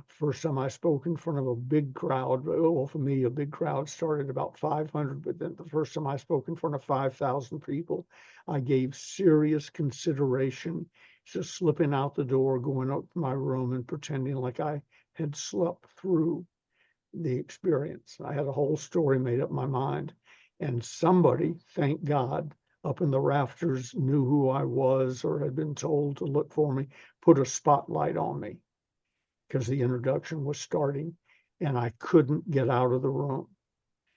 First time I spoke in front of a big crowd, well, for me, a big crowd started about 500, but then the first time I spoke in front of 5,000 people, I gave serious consideration to slipping out the door, going up to my room and pretending like I had slept through the experience. I had a whole story made up in my mind, and somebody, thank God, up in the rafters knew who I was or had been told to look for me, put a spotlight on me because the introduction was starting and I couldn't get out of the room.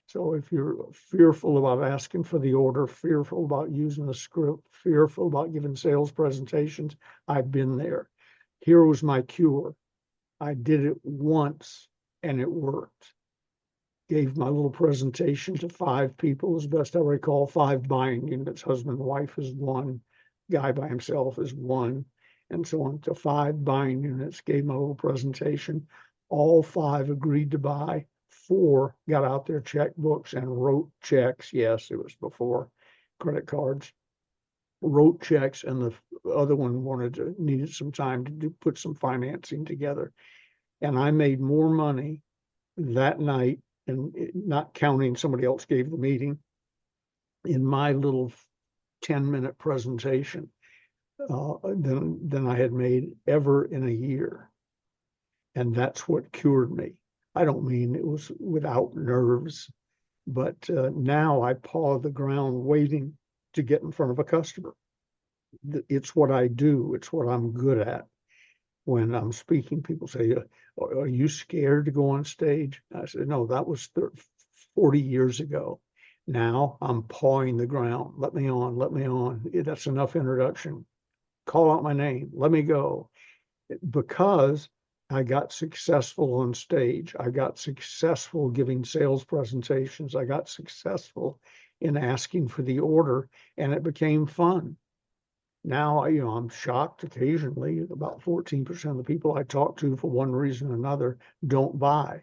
So if you're fearful about asking for the order, fearful about using the script, fearful about giving sales presentations, I've been there. Here was my cure. I did it once and it worked. gave my little presentation to 5 people, as best I recall, 5 buying units. Husband and wife is 1, guy by himself is 1, and so on, to 5 buying units, gave my little presentation. All 5 agreed to buy. 4 got out their checkbooks and wrote checks. Yes, it was before credit cards. Wrote checks, and the other one needed some time to put some financing together. And I made more money that night, and not counting somebody else gave the meeting, in my little 10-minute presentation than I had made ever in a year. And that's what cured me. I don't mean it was without nerves, but now I paw the ground waiting to get in front of a customer. It's what I do. It's what I'm good at. When I'm speaking, people say, are you scared to go on stage? I said, no, that was 40 years ago. Now I'm pawing the ground. Let me on, let me on. That's enough introduction. Call out my name. Let me go. Because I got successful on stage. I got successful giving sales presentations. I got successful in asking for the order, and it became fun. Now, I'm shocked occasionally. About 14% of the people I talk to, for one reason or another, don't buy.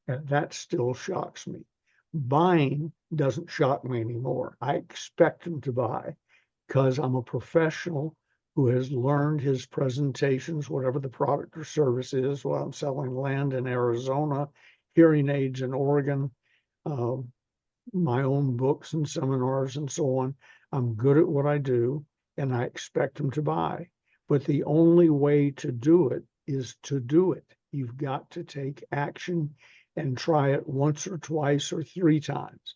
And that still shocks me. Buying doesn't shock me anymore. I expect them to buy because I'm a professional who has learned his presentations, whatever the product or service is. While I'm selling land in Arizona, hearing aids in Oregon, my own books and seminars and so on. I'm good at what I do, and I expect them to buy. But the only way to do it is to do it. You've got to take action and try it once or twice or 3 times.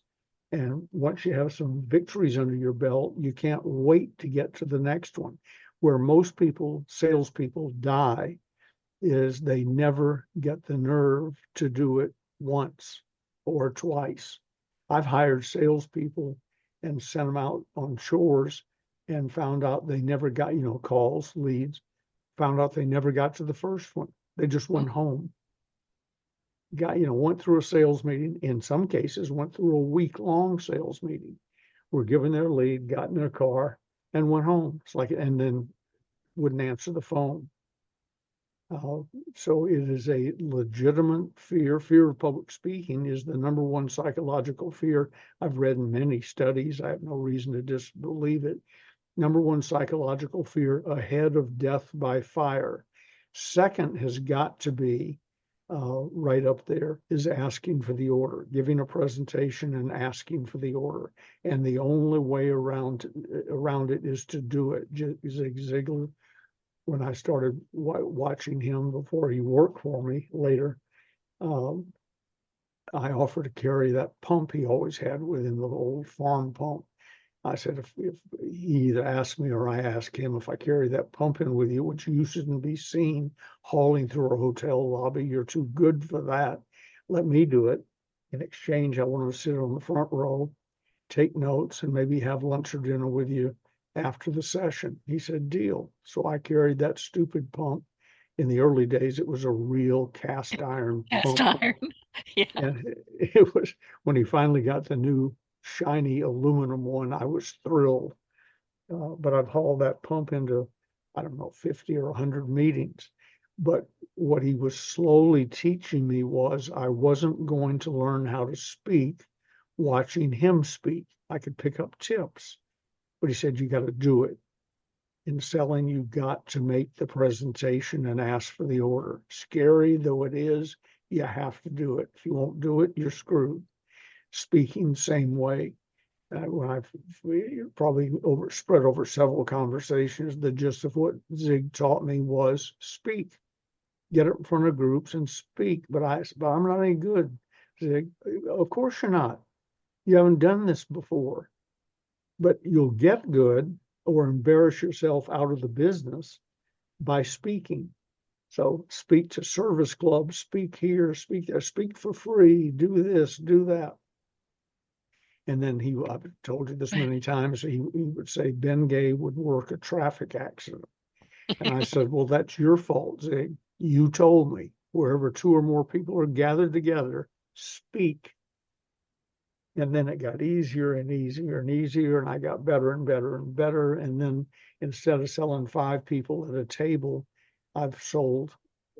And once you have some victories under your belt, you can't wait to get to the next one. Where most people, salespeople, die is they never get the nerve to do it once or twice. I've hired salespeople and sent them out on chores and found out they never got, calls, leads, found out they never got to the first one. They just went home. Went through a sales meeting, in some cases went through a week-long sales meeting, were given their lead, got in their car and went home. It's like, and then wouldn't answer the phone. So it is a legitimate fear. Fear of public speaking is the number one psychological fear. I've read in many studies. I have no reason to disbelieve it. Number one psychological fear ahead of death by fire. Second has got to be right up there is asking for the order, giving a presentation and asking for the order. And the only way around it is to do it. Zig Ziglar, when I started watching him before he worked for me later, I offered to carry that pump he always had with him, the old farm pump. I said, if he either asked me or I asked him, if I carry that pump in with you, which you shouldn't be seen hauling through a hotel lobby, you're too good for that. Let me do it. In exchange, I want to sit on the front row, take notes, and maybe have lunch or dinner with you after the session. He said, deal. So I carried that stupid pump. In the early days, it was a real cast iron Cast pump. iron. Yeah. And it was, when he finally got the new shiny aluminum one, I was thrilled. But I've hauled that pump into, 50 or 100 meetings. But what he was slowly teaching me was I wasn't going to learn how to speak watching him speak. I could pick up tips, but he said, you got to do it. In selling, you got to make the presentation and ask for the order. Scary though it is, you have to do it. If you won't do it, you're screwed. Speaking, same way. When I've probably spread over several conversations, the gist of what Zig taught me was speak. Get it in front of groups and speak. But I'm not any good, Zig. Of course you're not. You haven't done this before. But you'll get good or embarrass yourself out of the business by speaking. So speak to service clubs, speak here, speak there, speak for free, do this, do that. And then I've told you this many times, he would say Ben Gay would work a traffic accident. And I said, well, that's your fault, Zig. You told me wherever 2 or more people are gathered together, speak. And then it got easier and easier and easier, and I got better and better and better. And then instead of selling 5 people at a table, I've sold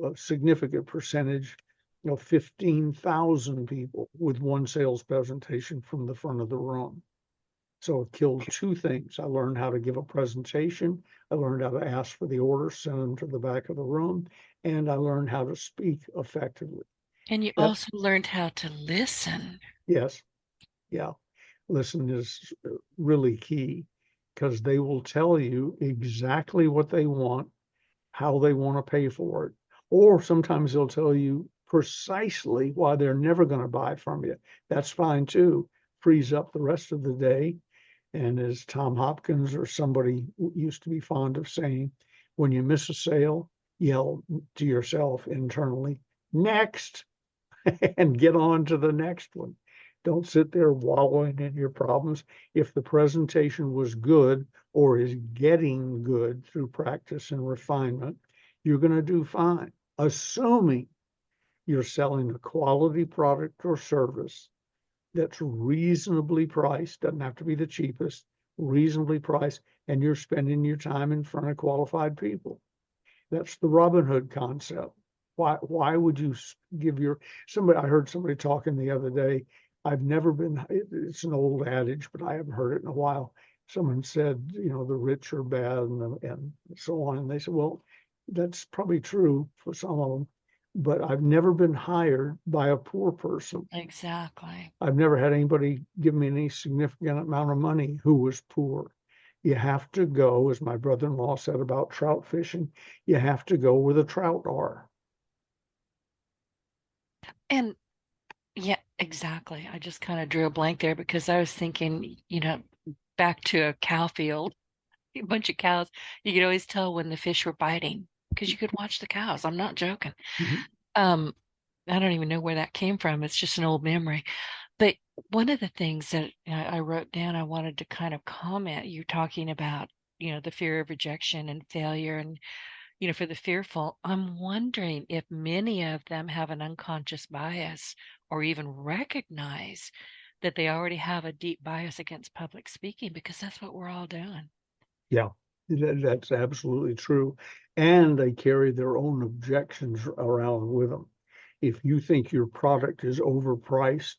a significant percentage, 15,000 people with one sales presentation from the front of the room. So it killed 2 things. I learned how to give a presentation. I learned how to ask for the order, send them to the back of the room, and I learned how to speak effectively. And you That, also learned how to listen. yes, yeah. Listen is really key because they will tell you exactly what they want, how they want to pay for it, or sometimes they'll tell you precisely why they're never going to buy from you. That's fine too. Frees up the rest of the day. And as Tom Hopkins or somebody used to be fond of saying, when you miss a sale, yell to yourself internally, next, and get on to the next one. Don't sit there wallowing in your problems. If the presentation was good or is getting good through practice and refinement, you're going to do fine, assuming you're selling a quality product or service that's reasonably priced, doesn't have to be the cheapest, reasonably priced, and you're spending your time in front of qualified people. That's the Robin Hood concept. Why would you give somebody? I heard somebody talking the other day. I've never been. It's an old adage, but I haven't heard it in a while. Someone said, the rich are bad and so on, and they said, well, that's probably true for some of them, but I've never been hired by a poor person. Exactly. I've never had anybody give me any significant amount of money who was poor. You have to go, as my brother-in-law said about trout fishing, you have to go where the trout are. And yeah, exactly. I just kind of drew a blank there because I was thinking, back to a cow field, a bunch of cows, you could always tell when the fish were biting because you could watch the cows. I'm not joking. Mhm. I don't even know where that came from. It's just an old memory. But one of the things that I wrote down, I wanted to kind of comment, you talking about, the fear of rejection and failure and, for the fearful, I'm wondering if many of them have an unconscious bias or even recognize that they already have a deep bias against public speaking because that's what we're all doing. Yeah, that's absolutely true. And they carry their own objections around with them. If you think your product is overpriced,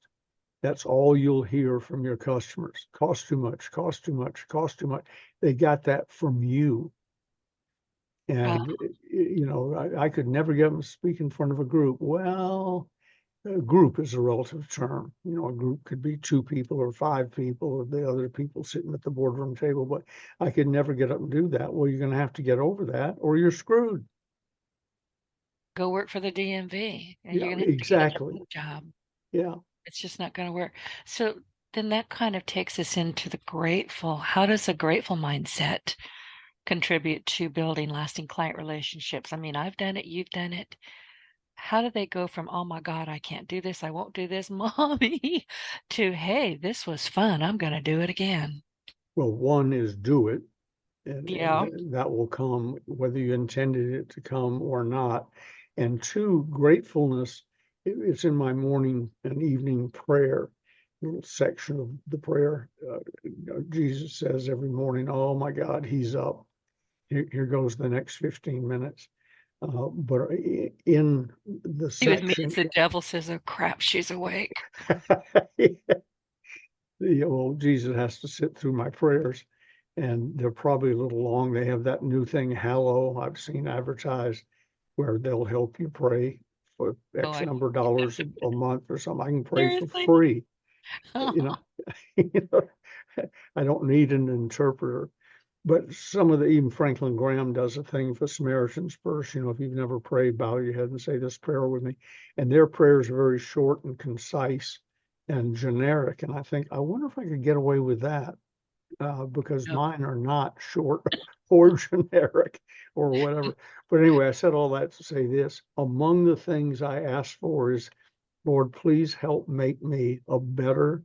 that's all you'll hear from your customers. Cost too much, cost too much, cost too much. They got that from you. Uh, And, I could never get them to speak in front of a group. Well, a group is a relative term. A group could be 2 people or 5 people, or the other people sitting at the boardroom table, but I could never get up and do that. Well, you're going to have to get over that or you're screwed. Go work for the DMV and Yeah, you're going to have to get a exactly. job. Yeah. It's just not going to work. So then that kind of takes us into the grateful. How does a grateful mindset contribute to building lasting client relationships? I mean, I've done it, you've done it. How do they go from, oh my God, I can't do this, I won't do this, mommy, to, hey, this was fun, I'm going to do it again? Well, one is do it. And, Yeah. and that will come whether you intended it to come or not. And 2, gratefulness. It's in my morning and evening prayer, little section of the prayer. Jesus says every morning, oh my God, he's up. Here goes the next 15 minutes. But in the With me, section, it's the devil says, oh crap, she's awake. Jesus has to sit through my prayers, and they're probably a little long. They have that new thing, Hallow, I've seen advertised, where they'll help you pray for Oh, X I number of dollars a month or something. I can pray for seriously. free. You know, I don't need an interpreter. But some of even Franklin Graham does a thing for Samaritan's Purse. If you've never prayed, bow your head and say this prayer with me. And their prayers are very short and concise and generic. And I think, I wonder if I could get away with that, because No. mine are not short or generic or whatever. But anyway, I said all that to say this. Among the things I asked for is, Lord, please help make me a better,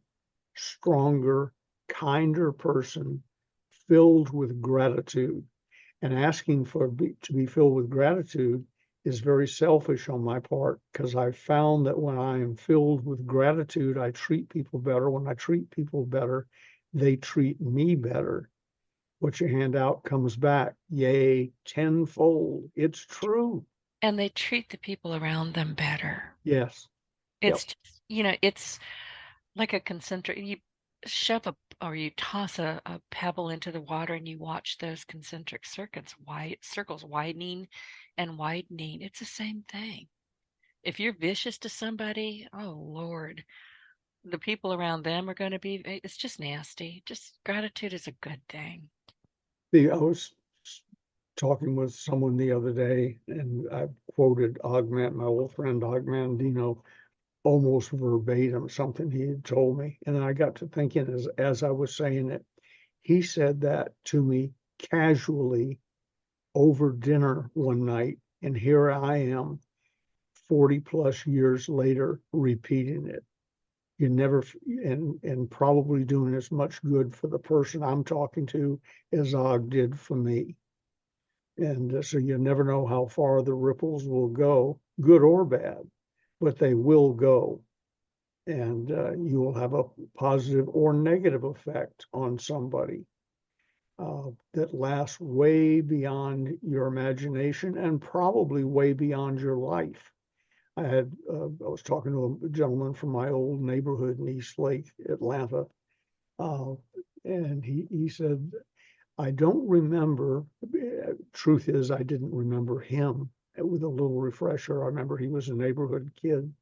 stronger, kinder person filled with gratitude. And asking to be filled with gratitude is very selfish on my part, because I found that when I am filled with gratitude, I treat people better. When I treat people better, they treat me better. What you hand out comes back, yea, tenfold. It's true. And they treat the people around them better. Yes. Yep. It's just, it's like a concentric, you shove or you toss a pebble into the water and you watch those concentric circles widening and widening. It's the same thing. If you're vicious to somebody, oh Lord, the people around them are going to be, it's just nasty. Just gratitude is a good thing. I was talking with someone the other day, and I quoted my old friend Ogmandino, almost verbatim, something he had told me. And I got to thinking as I was saying it, he said that to me casually over dinner one night. And here I am 40 plus years later, repeating it. You never, and probably doing as much good for the person I'm talking to as Og did for me. And so you never know how far the ripples will go, good or bad, but they will go. And you will have a positive or negative effect on somebody that lasts way beyond your imagination and probably way beyond your life. I was talking to a gentleman from my old neighborhood in East Lake, Atlanta, and he said, I don't remember, truth is, I didn't remember him. With a little refresher, I remember he was a neighborhood kid,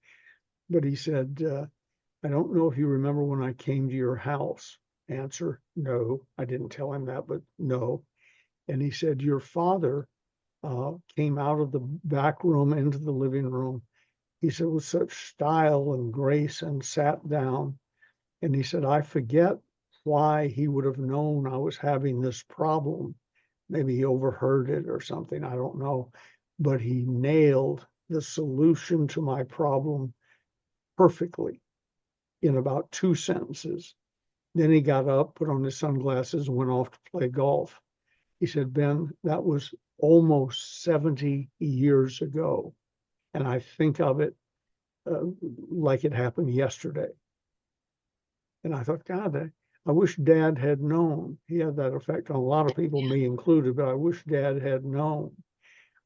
but he said, I don't know if you remember when I came to your house. Answer, no. I didn't tell him that, but no. And he said, your father came out of the back room into the living room. He said, with such style and grace, and sat down. And he said, I forget why he would have known I was having this problem. Maybe he overheard it or something, I don't know. But he nailed the solution to my problem perfectly in about 2 sentences. Then he got up, put on his sunglasses, and went off to play golf. He said, Ben, that was almost 70 years ago. And I think of it like it happened yesterday. And I thought, God, I wish Dad had known. He had that effect on a lot of people, me included, but I wish Dad had known.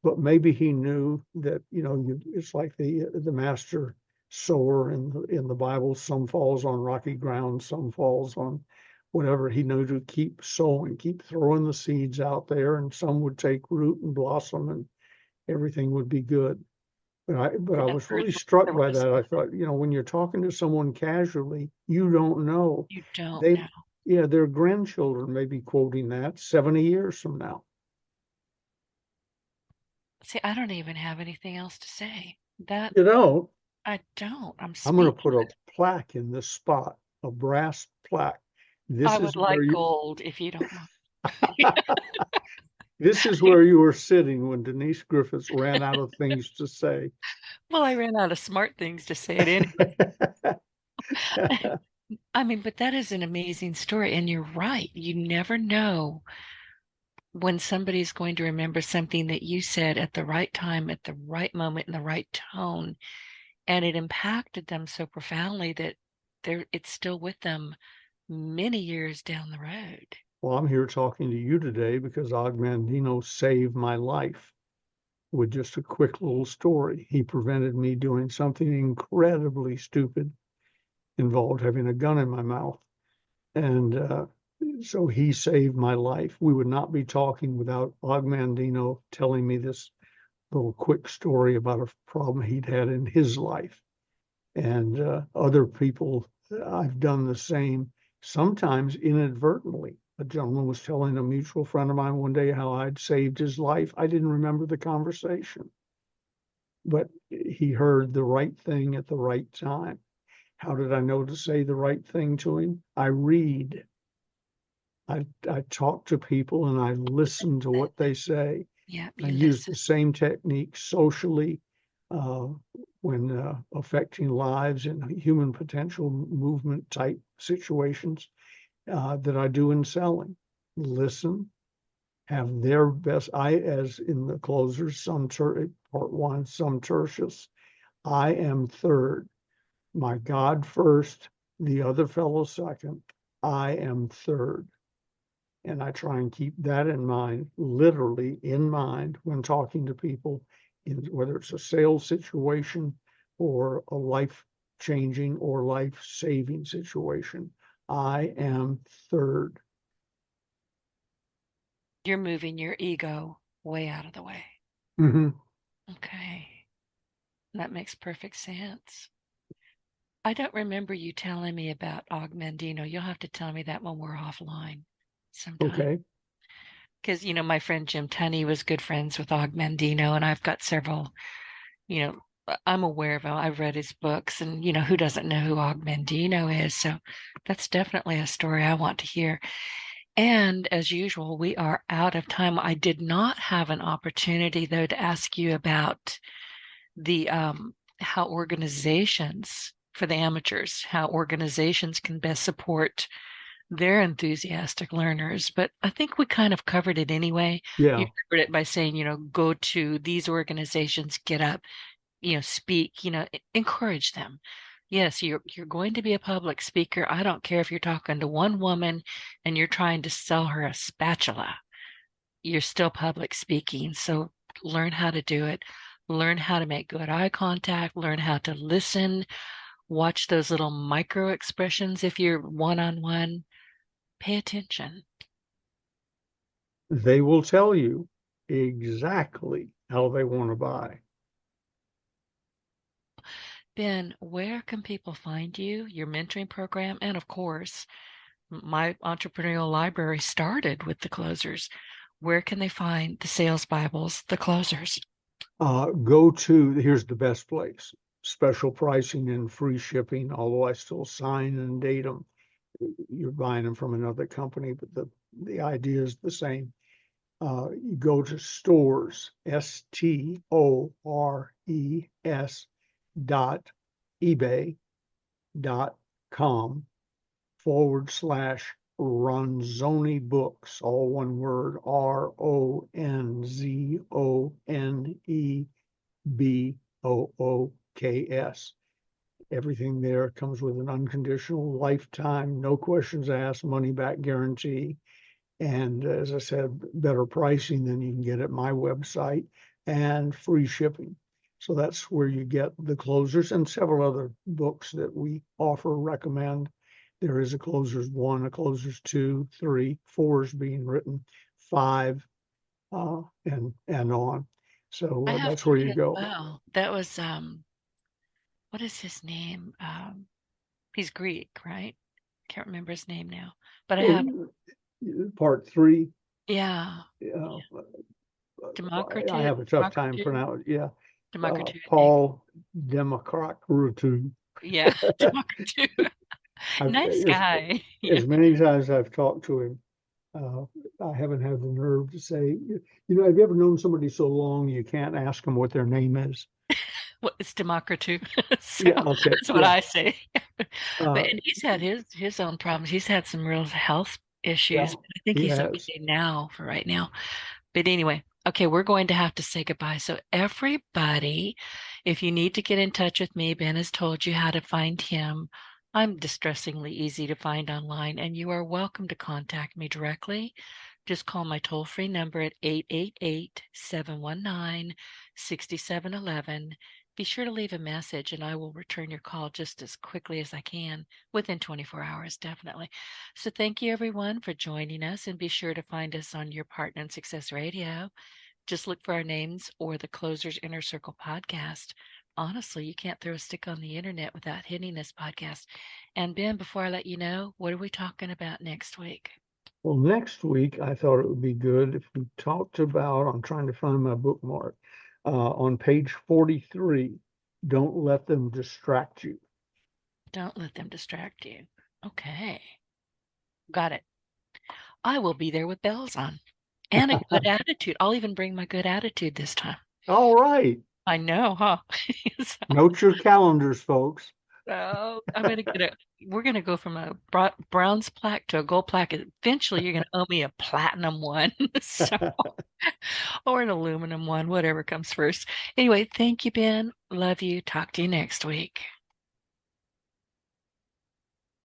But maybe he knew that, it's like the master sower in the Bible. Some falls on rocky ground, some falls on whatever. He knew to keep sowing, keep throwing the seeds out there, and some would take root and blossom, and everything would be good. But I was really struck by that. I thought, when you're talking to someone casually, you don't know. You don't know. Yeah, their grandchildren may be quoting that 70 years from now. See, I don't even have anything else to say. You don't? I don't. I'm going to put a plaque in this spot, a brass plaque. I would like gold, if you don't mind. This is where you were sitting when Denise Griffitts ran out of things to say. Well, I ran out of smart things to say it anyway. I mean, but that is an amazing story. And you're right. You never know when somebody's going to remember something that you said at the right time, at the right moment, in the right tone. And it impacted them so profoundly that it's still with them many years down the road. Well, I'm here talking to you today because Ogmandino saved my life with just a quick little story. He prevented me doing something incredibly stupid, involved having a gun in my mouth. And so he saved my life. We would not be talking without Ogmandino telling me this little quick story about a problem he'd had in his life. And other people, I've done the same, sometimes inadvertently. A gentleman was telling a mutual friend of mine one day how I'd saved his life. I didn't remember the conversation, but he heard the right thing at the right time. How did I know to say the right thing to him? I read. I talk to people and I listen to what they say. Yeah, I use the same technique socially when affecting lives in human potential movement type situations that I do in selling. Listen, have their best. As in the closers, some part part one, sum tertius. I am third. My God first, the other fellow second. I am third. And I try and keep that in mind, literally in mind, when talking to people, whether it's a sales situation or a life-changing or life-saving situation. I am third. You're moving your ego way out of the way. Mm-hmm. Okay. That makes perfect sense. I don't remember you telling me about Augmendino. You'll have to tell me that when we're offline sometime. Okay. Because, my friend Jim Tunney was good friends with Augmendino, and I've got several, I'm aware of him. I've read his books, and, who doesn't know who Augmendino is? So that's definitely a story I want to hear. And as usual, we are out of time. I did not have an opportunity, though, to ask you about the how organizations, for the amateurs, how organizations can best support their enthusiastic learners. But I think we kind of covered it anyway. Yeah. You covered it by saying, go to these organizations, get up, speak, encourage them. Yes, you're going to be a public speaker. I don't care if you're talking to one woman and you're trying to sell her a spatula. You're still public speaking. So learn how to do it. Learn how to make good eye contact. Learn how to listen. Watch those little micro expressions if you're one-on-one. Pay attention. They will tell you exactly how they want to buy. Ben, where can people find you, your mentoring program, and of course, my entrepreneurial library started with the closers. Where can they find the sales Bibles, the closers? Here's the best place. Special pricing and free shipping, although I still sign and date them. You're buying them from another company, but the idea is the same. You go to stores, stores.ebay.com/Ronzoni Books, all one word, RONZONEBOOKS. Everything there comes with an unconditional lifetime, no questions asked, money back guarantee. And as I said, better pricing than you can get at my website and free shipping. So that's where you get the closers and several other books that we offer, recommend. There is a closers 1, a closers 2, 3, 4 is being written, 5, and on. So that's where you go. Well, that was what is his name? He's Greek, right? Can't remember his name now. But I have part 3. Yeah. I have a tough time pronouncing. Yeah. Paul Democratou. Yeah, Democratou. Nice guy. As many times I've talked to him, I haven't had the nerve to say, have you ever known somebody so long you can't ask them what their name is? Well, it's Democratou. So Yeah, okay. That's what I say. And he's had Uh, his own problems. He's had some real health issues. Yeah, But I think he he's has. okay now for right now. But anyway, okay, we're going to have to say goodbye. So everybody, if you need to get in touch with me, Ben has told you how to find him. I'm distressingly easy to find online, and you are welcome to contact me directly. Just call my toll-free number at 888-719-6711. Be sure to leave a message, and I will return your call just as quickly as I can, within 24 hours, definitely. So thank you, everyone, for joining us, and be sure to find us on your Partner in Success Radio. Just look for our names or the Closers Inner Circle podcast. Honestly, you can't throw a stick on the internet without hitting this podcast. And Ben, before I let you know, what are we talking about next week? Well, next week, I thought it would be good if we talked about, I'm trying to find my bookmark, on page 43, don't let them distract you. Don't let them distract you. Okay. Got it. I will be there with bells on and a good attitude. I'll even bring my good attitude this time. All right. I know, huh? So, Note your calendars, folks. So we're gonna go from a bronze plaque to a gold plaque. Eventually, you're gonna owe me a platinum one, so or an aluminum one, whatever comes first. Anyway, thank you, Ben. Love you. Talk to you next week.